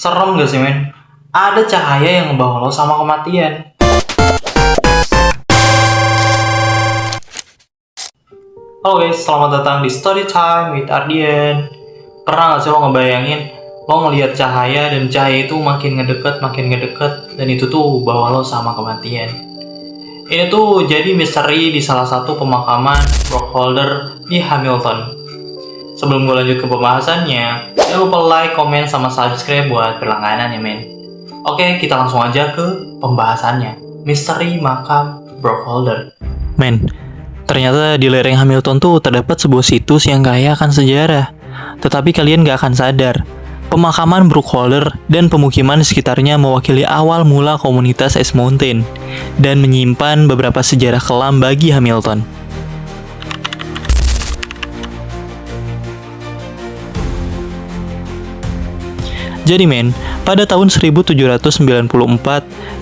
Serem gak sih men? Ada cahaya yang ngebawa lo sama kematian. Halo guys, selamat datang di Story Time with Ardian. Pernah gak sih lo ngebayangin lo ngelihat cahaya dan cahaya itu makin ngedeket dan itu tuh bawa lo sama kematian. Ini tuh jadi misteri di salah satu pemakaman Brockholder di Hamilton. Sebelum gue lanjut ke pembahasannya, jangan lupa like, komen, sama subscribe buat berlangganan ya men. Oke, kita langsung aja ke pembahasannya. Misteri makam Brockholder. Men, ternyata di lereng Hamilton tuh terdapat sebuah situs yang kaya akan sejarah. Tetapi kalian gak akan sadar, pemakaman Brockholder dan pemukiman di sekitarnya mewakili awal mula komunitas Ice Mountain dan menyimpan beberapa sejarah kelam bagi Hamilton. Jadi men, pada tahun 1794,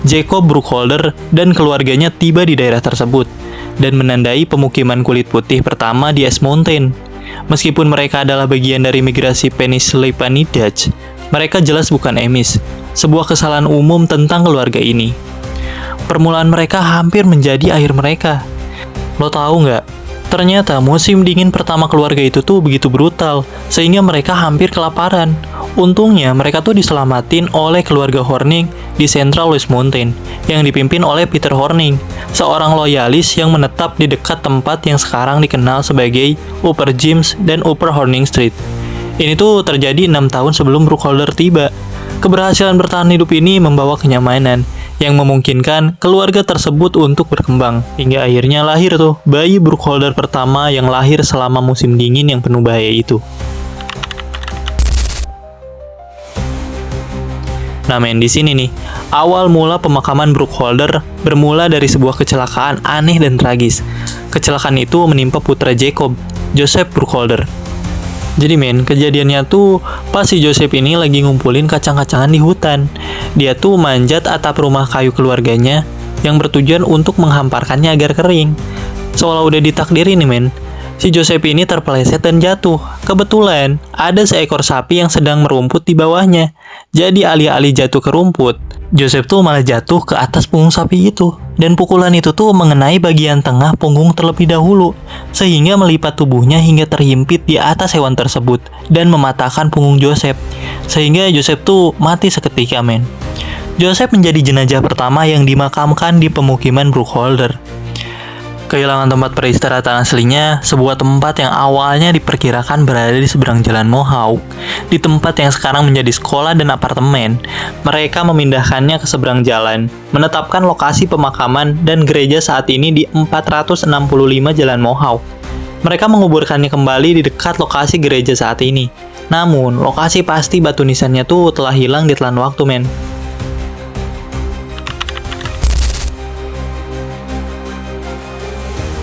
Jacob Brockholder dan keluarganya tiba di daerah tersebut dan menandai pemukiman kulit putih pertama di Ice Mountain. Meskipun mereka adalah bagian dari migrasi Pennsylvania Dutch, mereka jelas bukan Amish, sebuah kesalahan umum tentang keluarga ini. Permulaan mereka hampir menjadi akhir mereka. Lo tahu nggak? Ternyata musim dingin pertama keluarga itu tuh begitu brutal, sehingga mereka hampir kelaparan. Untungnya mereka tuh diselamatin oleh keluarga Horning di Central West Mountain yang dipimpin oleh Peter Horning, seorang loyalis yang menetap di dekat tempat yang sekarang dikenal sebagai Upper James dan Upper Horning Street. Ini tuh terjadi 6 tahun sebelum Brockholder tiba. Keberhasilan bertahan hidup ini membawa kenyamanan yang memungkinkan keluarga tersebut untuk berkembang, hingga akhirnya lahir tuh bayi Brockholder pertama yang lahir selama musim dingin yang penuh bahaya itu. Nah men, di sini nih, awal mula pemakaman Brockholder bermula dari sebuah kecelakaan aneh dan tragis. Kecelakaan itu menimpa putra Jacob, Joseph Brockholder. Jadi men, kejadiannya tuh pas si Joseph ini lagi ngumpulin kacang-kacangan di hutan. Dia tuh manjat atap rumah kayu keluarganya yang bertujuan untuk menghamparkannya agar kering. Seolah udah ditakdirin nih men, si Joseph ini terpeleset dan jatuh. Kebetulan ada seekor sapi yang sedang merumput di bawahnya. Jadi alih-alih jatuh ke rumput, Joseph tuh malah jatuh ke atas punggung sapi itu. Dan pukulan itu tuh mengenai bagian tengah punggung terlebih dahulu, sehingga melipat tubuhnya hingga terhimpit di atas hewan tersebut dan mematahkan punggung Joseph. Sehingga Joseph tuh mati seketika men. Joseph menjadi jenazah pertama yang dimakamkan di pemukiman Brockholder. Kehilangan tempat peristirahatan aslinya, sebuah tempat yang awalnya diperkirakan berada di seberang jalan Mohawk, di tempat yang sekarang menjadi sekolah dan apartemen. Mereka memindahkannya ke seberang jalan, menetapkan lokasi pemakaman dan gereja saat ini di 465 Jalan Mohawk. Mereka menguburkannya kembali di dekat lokasi gereja saat ini. Namun, lokasi pasti batu nisannya tuh telah hilang di telan waktu men.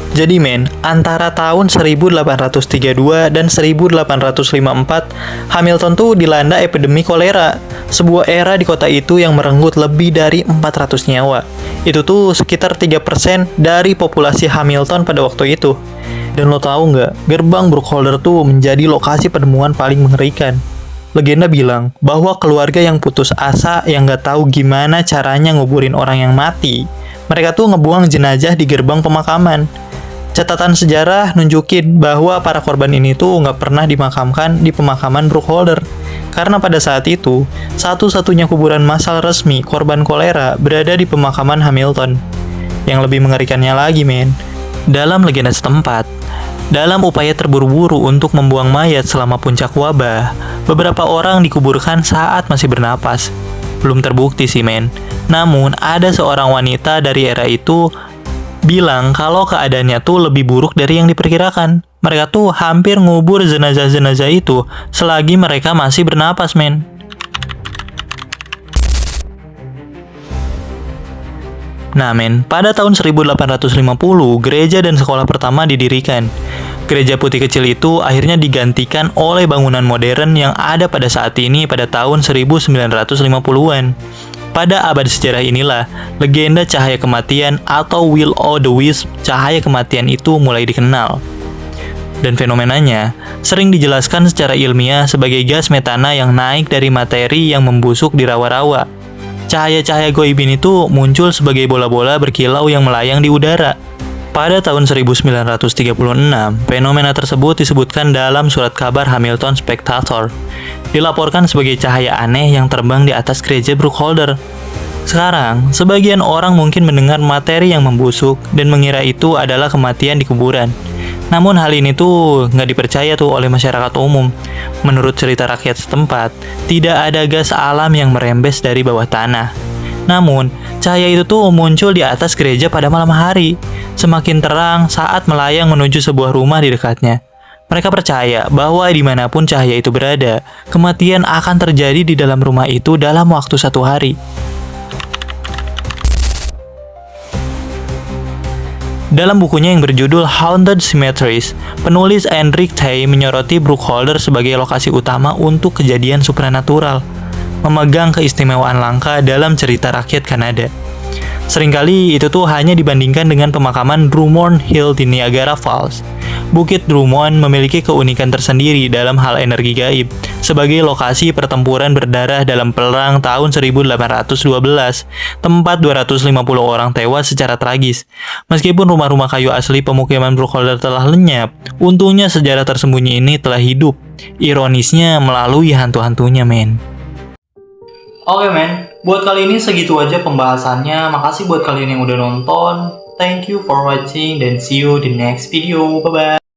Jadi men, antara tahun 1832 dan 1854, Hamilton tuh dilanda epidemi kolera, sebuah era di kota itu yang merenggut lebih dari 400 nyawa. Itu tuh sekitar 3% dari populasi Hamilton pada waktu itu. Dan lo tahu nggak, gerbang Brockholder tuh menjadi lokasi penemuan paling mengerikan. Legenda bilang bahwa keluarga yang putus asa yang nggak tahu gimana caranya nguburin orang yang mati, mereka tuh ngebuang jenazah di gerbang pemakaman. Catatan sejarah nunjukin bahwa para korban ini tuh nggak pernah dimakamkan di pemakaman Brockholder. Karena pada saat itu, satu-satunya kuburan massal resmi korban kolera berada di pemakaman Hamilton. Yang lebih mengerikannya lagi men, dalam legenda setempat, dalam upaya terburu-buru untuk membuang mayat selama puncak wabah, beberapa orang dikuburkan saat masih bernapas. Belum terbukti sih men, namun ada seorang wanita dari era itu bilang kalau keadaannya tuh lebih buruk dari yang diperkirakan. Mereka tuh hampir ngubur jenazah-jenazah itu selagi mereka masih bernapas men. Nah men, pada tahun 1850 gereja dan sekolah pertama didirikan. Gereja putih kecil itu akhirnya digantikan oleh bangunan modern yang ada pada saat ini pada tahun 1950-an. Pada abad sejarah inilah, legenda cahaya kematian atau Will o' the Wisp, cahaya kematian itu mulai dikenal. Dan fenomenanya sering dijelaskan secara ilmiah sebagai gas metana yang naik dari materi yang membusuk di rawa-rawa. Cahaya-cahaya goib ini tuh muncul sebagai bola-bola berkilau yang melayang di udara. Pada tahun 1936, fenomena tersebut disebutkan dalam surat kabar Hamilton Spectator. Dilaporkan sebagai cahaya aneh yang terbang di atas gereja Bruckholder. Sekarang, sebagian orang mungkin mendengar materi yang membusuk dan mengira itu adalah kematian di kuburan. Namun hal ini tuh nggak dipercaya tuh oleh masyarakat umum. Menurut cerita rakyat setempat, tidak ada gas alam yang merembes dari bawah tanah. Namun, cahaya itu tuh muncul di atas gereja pada malam hari, semakin terang saat melayang menuju sebuah rumah di dekatnya. Mereka percaya bahwa dimanapun cahaya itu berada, kematian akan terjadi di dalam rumah itu dalam waktu 1 hari. Dalam bukunya yang berjudul Haunted Cemeteries, penulis Hendrik Tay menyoroti Bruckholder sebagai lokasi utama untuk kejadian supranatural, memegang keistimewaan langka dalam cerita rakyat Kanada. Seringkali itu tuh hanya dibandingkan dengan pemakaman Drummond Hill di Niagara Falls. Bukit Drummond memiliki keunikan tersendiri dalam hal energi gaib, sebagai lokasi pertempuran berdarah dalam perang tahun 1812, tempat 250 orang tewas secara tragis. Meskipun rumah-rumah kayu asli pemukiman Bruckholder telah lenyap, untungnya sejarah tersembunyi ini telah hidup. Ironisnya melalui hantu-hantunya, men. Oke men, buat kali ini segitu aja pembahasannya. Makasih buat kalian yang udah nonton. Thank you for watching dan see you di next video. Bye-bye.